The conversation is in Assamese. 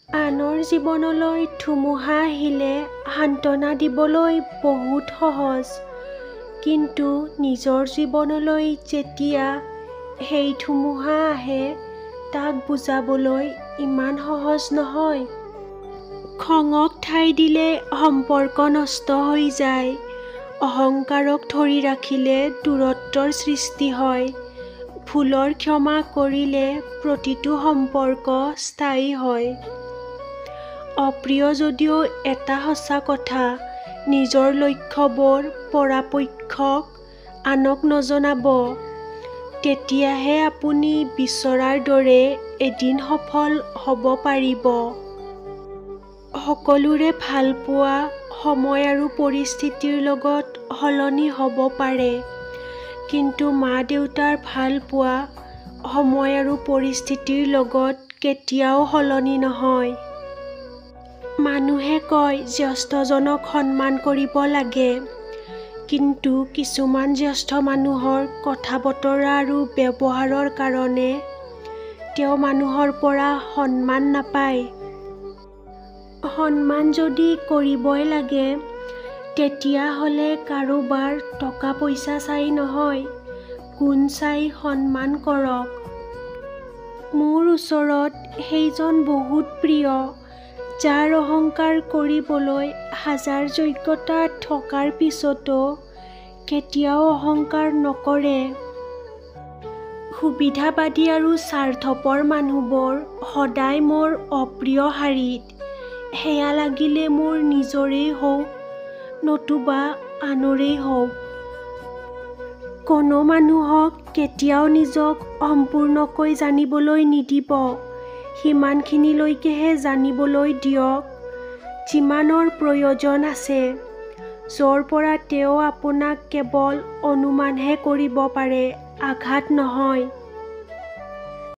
আনৰ জীৱনলৈ ধুমুহা আহিলে সান্ত্বনা দিবলৈ বহুত সহজ, কিন্তু নিজৰ জীৱনলৈ যেতিয়া সেই ধুমুহা আহে তাক বুজাবলৈ ইমান সহজ নহয়। খঙক ঠাই দিলে সম্পৰ্ক নষ্ট হৈ যায়। অহংকাৰক ধৰি ৰাখিলে দূৰত্বৰ সৃষ্টি হয়। ভুলৰ ক্ষমা কৰিলে প্ৰতিটো সম্পৰ্ক স্থায়ী হয়। অপ্ৰিয় যদিও এটা সঁচা কথা, নিজৰ লক্ষ্যবোৰ পৰাপক্ষক আনক নজনাব। তেতিয়াহে আপুনি বিচৰাৰ দৰে এদিন সফল হ'ব পাৰিব। সকলোৰে ভালপোৱা সময় আৰু পৰিস্থিতিৰ লগত সলনি হ'ব পাৰে, কিন্তু মা-দেউতাৰ ভালপোৱা সময় আৰু পৰিস্থিতিৰ লগত কেতিয়াও সলনি নহয়। মানুহে কয় জ্যেষ্ঠজনক সন্মান কৰিব লাগে, কিন্তু কিছুমান জ্যেষ্ঠ মানুহৰ কথা-বতৰা আৰু ব্যৱহাৰৰ কাৰণে তেওঁ মানুহৰ পৰা সন্মান নাপায়। সন্মান যদি কৰিবই লাগে, তেতিয়াহ'লে কাৰোবাৰ টকা-পইচা চাই নহয়, গুণ চাই সন্মান কৰক। মোৰ ওচৰত সেইজন বহুত প্ৰিয়, যাৰ অহংকাৰ কৰিবলৈ হাজাৰ যোগ্যতা থকাৰ পিছতো কেতিয়াও অহংকাৰ নকৰে। সুবিধাবাদী আৰু স্বাৰ্থপৰ মানুহবোৰ সদায় মোৰ অপ্ৰিয় শাৰীত, সেয়া লাগিলে মোৰ নিজৰেই হওক নতুবা আনৰেই হওক। কোনো মানুহক কেতিয়াও নিজক সম্পূৰ্ণকৈ জানিবলৈ নিদিব। সিমানখিনিলৈকেহে জানিবলৈ দিয়ক, যিমানৰ প্ৰয়োজন আছে, য'ৰ পৰা তেওঁ আপোনাক কেৱল অনুমানহে কৰিব পাৰে, আঘাত নহয়।